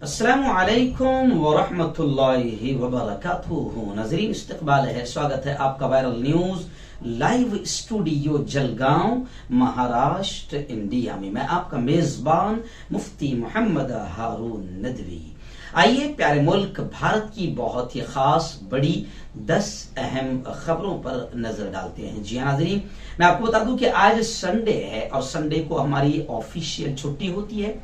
अस्सलामु अलैकुम वरहमतुल्लाहि वबरकातुहू। नाज़रीन, इस्तकबाल है, स्वागत है आपका viral news live studio Jalgaon, Maharashtra, India में। मैं आपका मेजबान मुफ्ती मोहम्मद हारून नदवी। आइए प्यारे मुल्क भारत की बहुत ही खास बड़ी 10 अहम खबरों पर नजर डालते हैं। जी हाँ नाज़रीन, मैं आपको बता दूं कि आज संडे है और संडे को हमारी ऑफिशियल छुट्टी होती है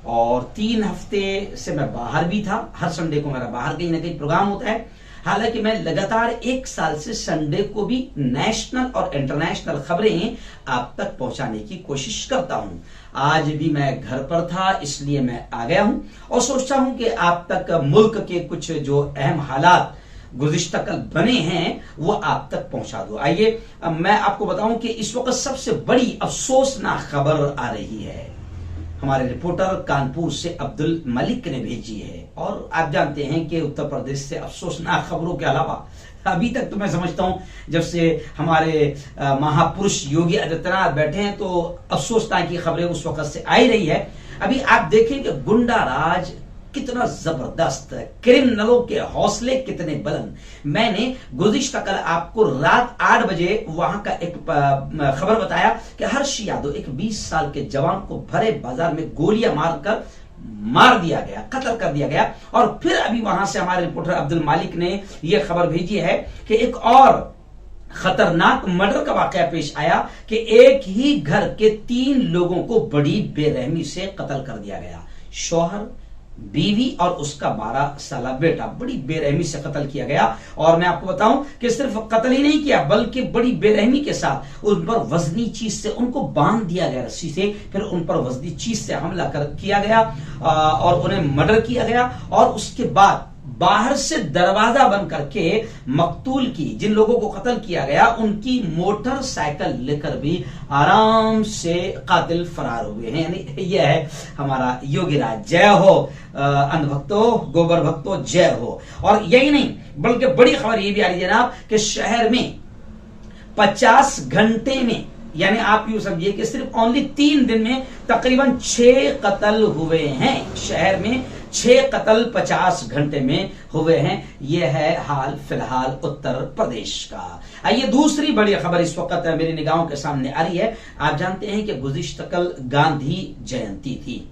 और 3 हफ्ते से मैं बाहर भी था। हर संडे को मेरा बाहर कहीं ना कहीं प्रोग्राम होता है। हालांकि मैं लगातार 1 साल से संडे को भी नेशनल और इंटरनेशनल खबरें आप तक पहुंचाने की कोशिश करता हूं। आज भी मैं घर पर था, इसलिए मैं आ गया हूं और सोचता हूं कि आप तक मुल्क के कुछ जो अहम हालात गुज़िश्ता कल बने हैं वो आप तक पहुंचा दूं। आइए मैं आपको बताऊं कि इस वक्त सबसे बड़ी अफसोसनाक खबर आ रही है। हमारे रिपोर्टर कानपुर से अब्दुल मलिक ने भेजी है और आप जानते हैं कि उत्तर प्रदेश से अफसोसनाक खबरों के अलावा अभी तक तो मैं समझता हूं जब से हमारे महापुरुष योगी आदित्यनाथ बैठे हैं तो अफसोसनाक की खबरें उस वक्त से आ ही रही है। अभी आप देखें कि गुंडा राज कितना जबरदस्त, क्रिमिनलों के हौसले कितने बुलंद। मैंने गुज़िश्ता कल आपको रात 8 बजे वहां का एक खबर बताया कि हर्ष यादव, एक 20 साल के जवान को भरे बाजार में गोलियां मारकर मार दिया गया, कत्ल कर दिया गया। और फिर अभी वहां से हमारे रिपोर्टर अब्दुल मालिक ने यह खबर भेजी है कि एक और खतरनाक मर्डर का वाकया पेश आया कि एक ही घर के 3 लोगों को बड़ी बेरहमी से कत्ल कर दिया गया। शौहर, बीवी और उसका 12 साला बेटा बड़ी बेरहमी से कत्ल किया गया। और मैं आपको बताऊं कि सिर्फ कत्ल ही नहीं किया बल्कि बड़ी बेरहमी के साथ उन पर वजनी चीज से उनको बांध दिया गया, रस्सी से। फिर उन पर वजनी चीज से हमला किया गया और उन्हें मर्डर किया गया। और उसके बाद बाहर से दरवाजा बंद करके मकतूल की, जिन लोगों को कत्ल किया गया, उनकी मोटरसाइकिल लेकर भी आराम से कातिल फरार हुए हैं। यानी यह है हमारा योगी राज। जय हो अंध भक्तों, गोबर भक्तों, जय हो। और यही नहीं बल्कि बड़ी खबर यह भी आ रही है जनाब कि शहर में 50 घंटे में, यानी आप यूं समझिए कि सिर्फ ओनली 3 दिन में तकरीबन 6 कत्ल हुए हैं। शहर में 6 कत्ल 50 घंटे में हुए हैं। यह है हाल फिलहाल उत्तर प्रदेश का। आइए दूसरी बड़ी खबर इस वक्त मेरी निगाहों के सामने आ रही है। आप जानते हैं कि गुज़िश्ता कल गांधी जयंती थी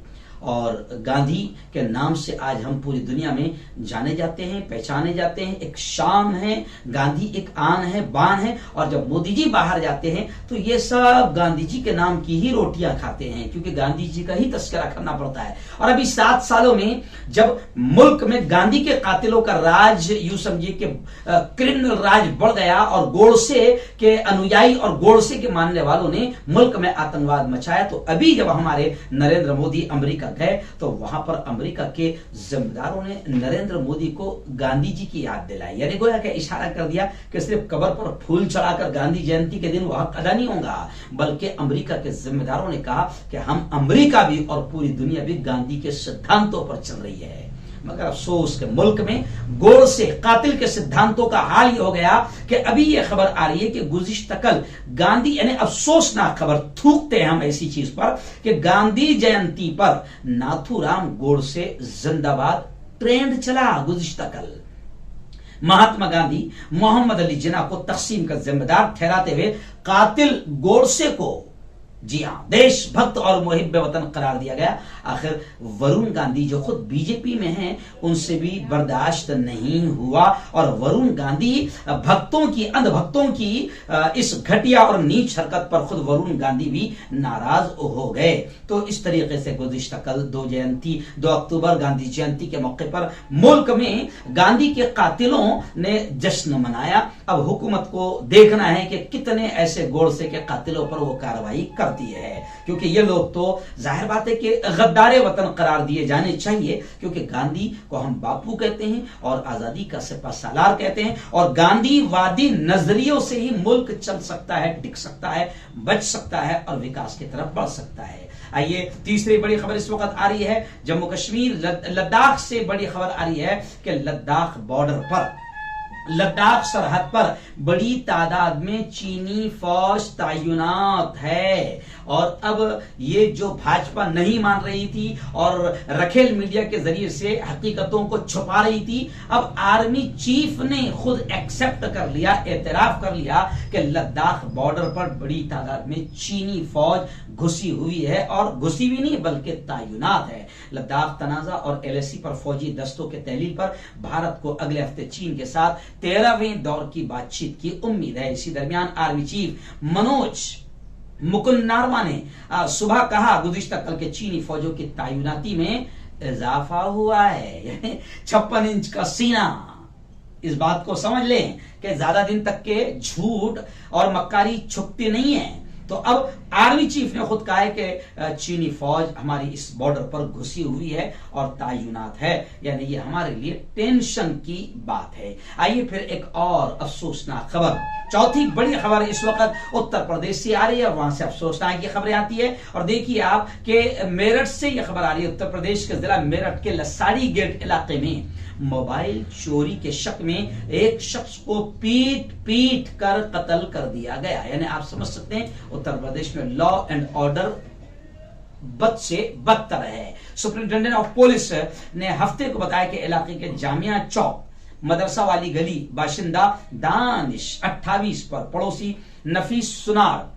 और गांधी के नाम से आज हम पूरी दुनिया में जाने जाते हैं, पहचाने जाते हैं। एक शान है, गांधी एक आन है, बान है। और जब मोदी जी बाहर जाते हैं तो ये सब गांधी जी के नाम की ही रोटियां खाते हैं, क्योंकि गांधी जी का ही तस्करा करना पड़ता है। और अभी 7 सालों में जब मुल्क में गांधी के कातिलों का राज, यूं समझिए कि क्रिमिनल राज बढ़ गया और गोडसे के अनुयायी और गोडसे के मानने वालों ने मुल्क में आतंकवाद मचाया, तो अभी जब हमारे नरेंद्र मोदी अमेरिका गए तो वहां पर अमेरिका के जिम्मेदारों ने नरेंद्र मोदी को गांधी जी की याद दिलाई। यानी गोया कि इशारा कर दिया कि सिर्फ कब्र पर फूल चढ़ाकर गांधी जयंती के दिन वह अदा नहीं होगा, बल्कि अमेरिका के जिम्मेदारों ने कहा कि हम अमेरिका भी और पूरी दुनिया भी गांधी के सिद्धांतों पर चल रही है। मगर अफसोस के मुल्क में गोर से कातिल के सिद्धांतों का हाल ये हो गया कि अभी ये खबर आ रही है कि गुज़िश्ता कल गांधी, यानी अफसोसनाक खबर, थूकते हैं हम ऐसी चीज पर कि गांधी जयंती पर नाथूराम गोडसे जिंदाबाद ट्रेंड चला। गुज़िश्ता कल महात्मा गांधी मोहम्मद अली जिन्ना को तकसीम का जिम्मेदार ठहराते हुए कातिल गोडसे को, जी हां, देशभक्त और मुहिब वतन करार दिया गया। आखिर वरुण गांधी जो खुद बीजेपी में हैं, उनसे भी बर्दाश्त नहीं हुआ और वरुण गांधी भक्तों की, अंधभक्तों की इस घटिया और नीच हरकत पर खुद वरुण गांधी भी नाराज हो गए। तो इस तरीके से गुज़िश्ता कल 2 अक्टूबर गांधी जयंती के मौके पर मुल्क में गांधी के कातिलों ने जश्न मनाया। अब हुकूमत को देखना है कि कितने ऐसे गोडसे के कातिलों पर वो कार्रवाई करती है, क्योंकि ये लोग तो जाहिर बात है कि गद्दारे वतन करार दिए जाने चाहिए, क्योंकि गांधी को हम बापू कहते हैं और आजादी का सिपा सालार कहते हैं। और गांधीवादी नजरियों से ही मुल्क चल सकता है, टिक सकता है, बच सकता है और विकास की तरफ बढ़ सकता है। आइए तीसरी बड़ी खबर इस वक्त आ रही है जम्मू कश्मीर लद्दाख से। बड़ी खबर आ रही है कि लद्दाख बॉर्डर पर, लद्दाख सरहद पर बड़ी तादाद में चीनी फौज तैनात है और अब ये जो भाजपा नहीं मान रही थी और रखेल मीडिया के जरिए से हकीकतों को छुपा रही थी, अब आर्मी चीफ ने खुद एक्सेप्ट कर लिया, एतराफ कर लिया कि लद्दाख बॉर्डर पर बड़ी तादाद में चीनी फौज घुसी हुई है, और घुसी भी नहीं बल्कि तैनात है। लद्दाख तनाजा और एलएसी पर फौजी दस्तों के तहलील पर भारत को अगले हफ्ते चीन के साथ 13वें दौर की बातचीत की उम्मीद है। इसी दरमियान आर्मी चीफ मनोज मुकुंद नारवा ने सुबह कहा, गुज़िश्ता कल के चीनी फौजों की तैनाती में इजाफा हुआ है। 56 इंच का सीना, इस बात को समझ लें कि ज्यादा दिन तक के झूठ और मक्कारी छुपती नहीं है। तो अब आर्मी चीफ ने खुद कहा है कि चीनी फौज हमारी इस बॉर्डर पर घुसी हुई है और तैनात है, यानी ये हमारे लिए टेंशन की बात है। आइए फिर एक और अफसोसनाक खबर, चौथी बड़ी खबर इस वक्त उत्तर प्रदेश से आ रही है, वहां से अफसोसनाक की खबरें आती है। और देखिए आप कि मेरठ से यह खबर आ रही है, उत्तर प्रदेश के जिला मेरठ के लसाड़ी गेट इलाके में मोबाइल चोरी के शक में एक शख्स को पीट पीट कर कत्ल कर दिया गया। यानी आप समझ सकते हैं उत्तर प्रदेश में लॉ एंड ऑर्डर बद से बदतर है। सुप्रिंटेंडेंट ऑफ पुलिस ने हफ्ते को बताया कि इलाके के जामिया चौक मदरसा वाली गली बाशिंदा दानिश 28 पर पड़ोसी नफीस सुनार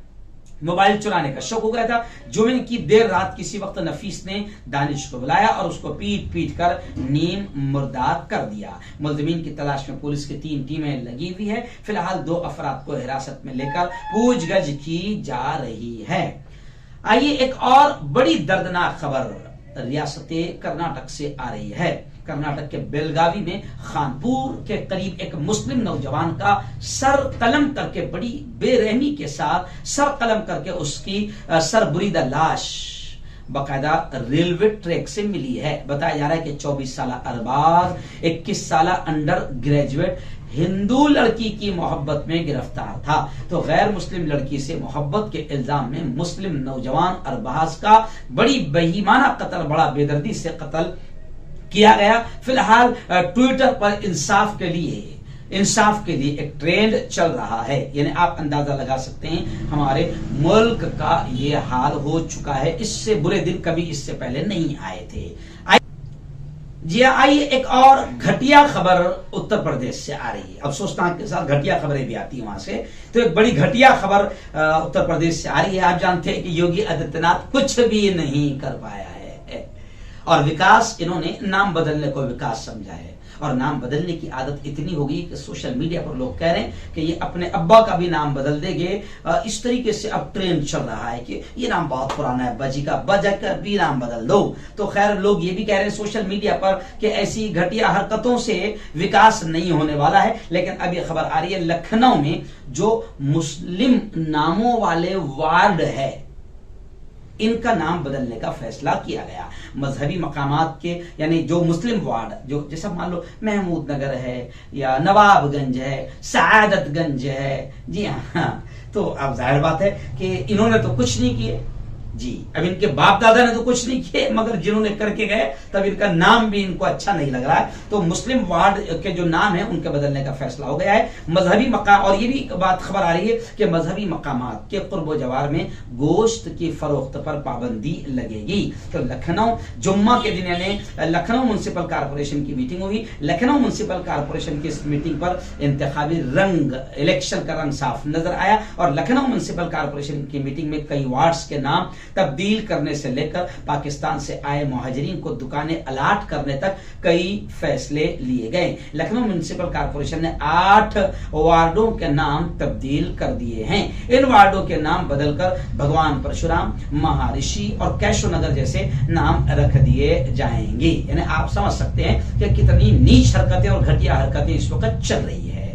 मोबाइल चुराने का शौक हो गया था। जुमे की देर रात किसी वक्त नफीस ने दानिश को बुलाया और उसको पीट पीट कर नीम मुर्दार कर दिया। मुलजिमीन की तलाश में पुलिस की 3 टीमें लगी हुई है। फिलहाल 2 अफराद को हिरासत में लेकर पूछगछ की जा रही है। आइए एक और बड़ी दर्दनाक खबर रियासत कर्नाटक से आ रही है। कर्नाटक के बेलगावी में खानपुर के करीब एक मुस्लिम नौजवान का सर कलम करके, बड़ी बेरहमी के साथ सर कलम करके उसकी सरबुरीदा लाश बाकायदा रेलवे ट्रैक से मिली है। बताया जा रहा है कि 24 साल अरबाज 21 साल अंडर ग्रेजुएट हिंदू लड़की की मोहब्बत में गिरफ्तार था। तो गैर मुस्लिम लड़की से मोहब्बत के इल्जाम में मुस्लिम नौजवान अरबाज का बड़ी बेईमाना कत्ल, बड़ा बेदर्दी से कत्ल किया गया। फिलहाल ट्विटर पर इंसाफ के लिए एक ट्रेंड चल रहा है। यानी आप अंदाजा लगा सकते हैं हमारे मुल्क का ये हाल हो चुका है। इससे बुरे दिन कभी इससे पहले नहीं आए थे। जी आइए एक और घटिया खबर उत्तर प्रदेश से आ रही है। अफसोसनाक के साथ घटिया खबरें भी आती है वहां से। तो एक बड़ी घटिया खबर उत्तर प्रदेश से आ रही है। आप जानते हैं कि योगी आदित्यनाथ कुछ भी नहीं कर पाया है और विकास, इन्होंने नाम बदलने को विकास समझा है और नाम बदलने की आदत इतनी हो गई कि सोशल मीडिया पर लोग कह रहे हैं कि ये अपने अब्बा का भी नाम बदल देंगे। इस तरीके से अब ट्रेंड चल रहा है कि ये नाम बहुत पुराना है, बजी का बजा कर भी नाम बदल दो। तो खैर लोग ये भी कह रहे हैं सोशल मीडिया पर कि ऐसी घटिया हरकतों से विकास नहीं होने वाला है। लेकिन अब ये खबर आ रही है लखनऊ में जो मुस्लिम नामों वाले वार्ड है इनका नाम बदलने का फैसला किया गया। मजहबी मकामात के, यानी जो मुस्लिम वार्ड, जो जैसा मान लो महमूद नगर है या नवाबगंज है, सआदतगंज है, जी हाँ, तो अब जाहिर बात है कि इन्होंने तो कुछ नहीं किए जी। अब इनके बाप दादा ने तो कुछ नहीं किए, मगर जिन्होंने करके गए तब इनका नाम भी इनको अच्छा नहीं लग रहा है। तो मुस्लिम वार्ड के जो नाम है उनके बदलने का फैसला हो गया है। मजहबी मकाम, और ये भी बात खबर आ रही है कि मजहबी मकामात के कुर्ब जवार में गोश्त की फरोख्त पर पाबंदी लगेगी। तो लखनऊ जुम्मा के दिन, यानी लखनऊ म्युनिसिपल कारपोरेशन की मीटिंग हुई। लखनऊ म्युनिसिपल कारपोरेशन की इस मीटिंग पर इंतखाबी रंग, इलेक्शन का रंग साफ नजर आया और लखनऊ म्युनिसिपल कारपोरेशन की मीटिंग में कई वार्ड्स के नाम तब्दील करने से लेकर पाकिस्तान से आए मुहाजिरीन को दुकानें अलाट करने तक कई फैसले लिए गए। लखनऊ म्युनिसिपल कारपोरेशन ने 8 वार्डों के नाम तब्दील कर दिए हैं। इन वार्डों के नाम बदलकर भगवान परशुराम, महर्षि और कैशो नगर जैसे नाम रख दिए जाएंगे। यानी आप समझ सकते हैं कि कितनी नीच हरकतें और घटिया हरकतें इस वक्त चल रही है।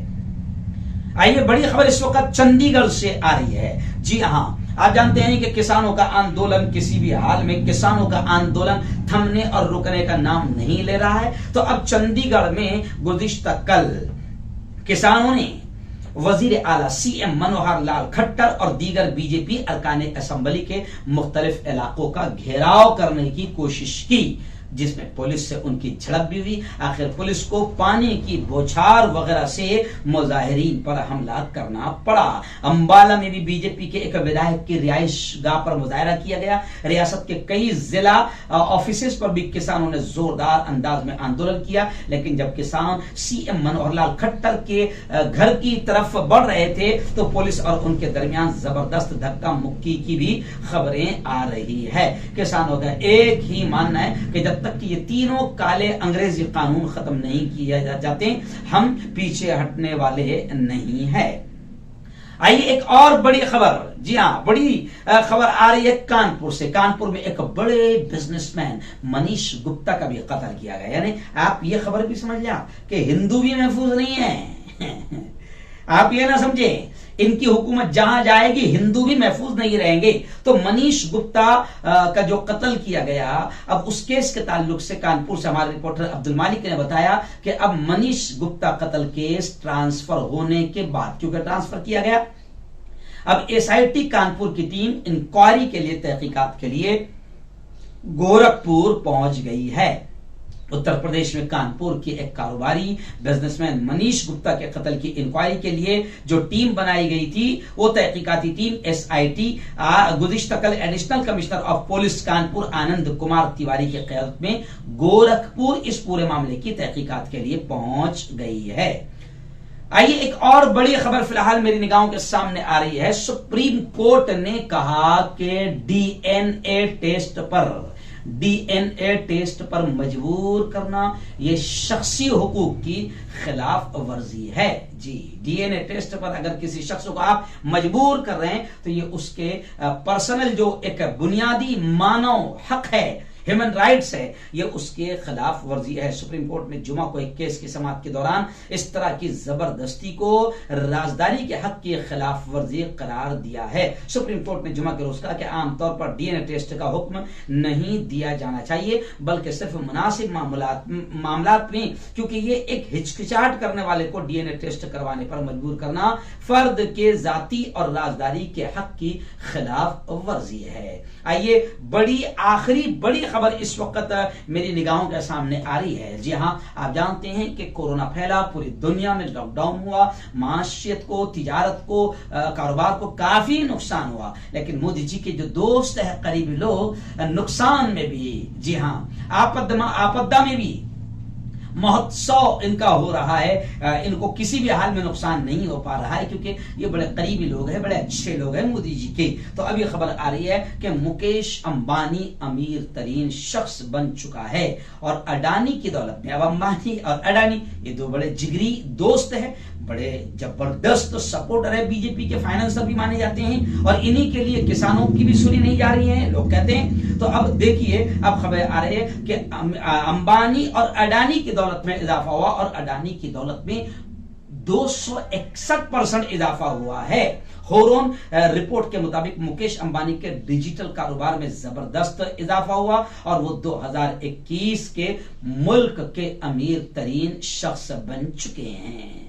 आइए बड़ी खबर इस वक्त चंडीगढ़ से आ रही है। जी हाँ, आप जानते हैं कि किसानों का आंदोलन, किसी भी हाल में किसानों का आंदोलन थमने और रुकने का नाम नहीं ले रहा है। तो अब चंडीगढ़ में गुज़िश्ता कल किसानों ने वजीर आला सीएम मनोहर लाल खट्टर और दीगर बीजेपी अरकान असेंबली के मुख्तलिफ इलाकों का घेराव करने की कोशिश की। जिसमें पुलिस से उनकी झड़प भी हुई। आखिर पुलिस को पानी की बौछार वगैरह से मुजाहिरीन पर हमला करना पड़ा। अंबाला में भी बीजेपी के एक विधायक की रिहाइश गाह पर मुजाहरा किया गया। रियासत के कई जिला ऑफिस पर भी किसानों ने जोरदार अंदाज में आंदोलन किया, लेकिन जब किसान सीएम मनोहर लाल खट्टर के घर की तरफ बढ़ रहे थे तो पुलिस और उनके दरमियान जबरदस्त धक्का मुक्की की भी खबरें आ रही है। किसानों का एक ही मानना है कि जब तक कि ये तीनों काले अंग्रेजी कानून खत्म नहीं किए जाते हम पीछे हटने वाले नहीं है। आइए एक और बड़ी खबर, जी हाँ बड़ी खबर आ रही है कानपुर से। कानपुर में एक बड़े बिजनेसमैन मनीष गुप्ता का भी कत्ल किया गया। यानी आप ये खबर भी समझ लिया कि हिंदू भी महफूज नहीं है। आप ये ना समझे इनकी हुकूमत जहां जाएगी हिंदू भी महफूज नहीं रहेंगे। तो मनीष गुप्ता का जो कत्ल किया गया, अब उस केस के ताल्लुक से कानपुर से हमारे रिपोर्टर अब्दुल मालिक ने बताया कि अब मनीष गुप्ता कत्ल केस ट्रांसफर होने के बाद, क्योंकि ट्रांसफर किया गया, अब एसआईटी कानपुर की टीम इंक्वायरी के लिए, तहकीकात के लिए गोरखपुर पहुंच गई है। उत्तर प्रदेश में कानपुर की एक कारोबारी बिजनेसमैन मनीष गुप्ता के कत्ल की इंक्वायरी के लिए जो टीम बनाई गई थी, वो तहकीकाती टीम एसआईटी गुज़िश्ता कल additional commissioner of police Kanpur Anand Kumar Tiwari की क़यादत में गोरखपुर इस पूरे मामले की तहकीकात के लिए पहुंच गई है। आइए एक और बड़ी खबर फिलहाल मेरी निगाहों के सामने आ रही है। सुप्रीम कोर्ट ने कहा कि डीएनए टेस्ट पर मजबूर करना यह शख्सी हुकूक की खिलाफ वर्जी है। जी, डीएनए टेस्ट पर अगर किसी शख्स को आप मजबूर कर रहे हैं तो ये उसके पर्सनल जो एक बुनियादी मानव हक है, ह्यूमन राइट्स है, ये उसके खिलाफ वर्जी है। सुप्रीम कोर्ट ने जुमा को एक केस की समाअत के दौरान इस तरह की जबरदस्ती को राजदारी के हक की खिलाफ वर्जी करार दिया है। सुप्रीम कोर्ट ने जुमा के रोज कहा कि आमतौर पर डीएनए टेस्ट का हुक्म नहीं दिया जाना चाहिए, बल्कि सिर्फ मुनासिब मामलात में, क्योंकि ये एक हिचकिचाहट करने वाले को डीएनए टेस्ट करवाने पर मजबूर करना फर्द के जाती और राजदारी के हक की खिलाफ वर्जी है। आइए आखिरी बड़ी खबर इस वक्त मेरी निगाहों के सामने आ रही है। जी हां, आप जानते हैं कि कोरोना फैला, पूरी दुनिया में लॉकडाउन हुआ, माशियत को, तिजारत को, कारोबार को काफी नुकसान हुआ, लेकिन मोदी जी के जो दोस्त है, करीबी लोग, नुकसान में भी, जी हां आपदा में भी महोत्सव इनका हो रहा है। इनको किसी भी हाल में नुकसान नहीं हो पा रहा है, क्योंकि ये बड़े करीबी लोग हैं, बड़े अच्छे लोग हैं मोदी जी के। तो अभी खबर आ रही है कि मुकेश अंबानी अमीर तरीन शख्स बन चुका है और अडानी की दौलत में, अब अंबानी और अडानी ये दो बड़े जिगरी दोस्त हैं, बड़े जबरदस्त सपोर्टर है, बीजेपी के फाइनेंसर भी माने जाते हैं, और इन्हीं के लिए किसानों की भी सुनी नहीं जा रही है, लोग कहते हैं। तो अब देखिए, अब खबर आ रही है कि अंबानी और अडानी की दौलत में इजाफा हुआ और अडानी की दौलत में 261% इजाफा हुआ है। होरोन रिपोर्ट के मुताबिक मुकेश अंबानी के डिजिटल कारोबार में जबरदस्त इजाफा हुआ और वो 2021 के मुल्क के अमीर तरीन शख्स बन चुके हैं।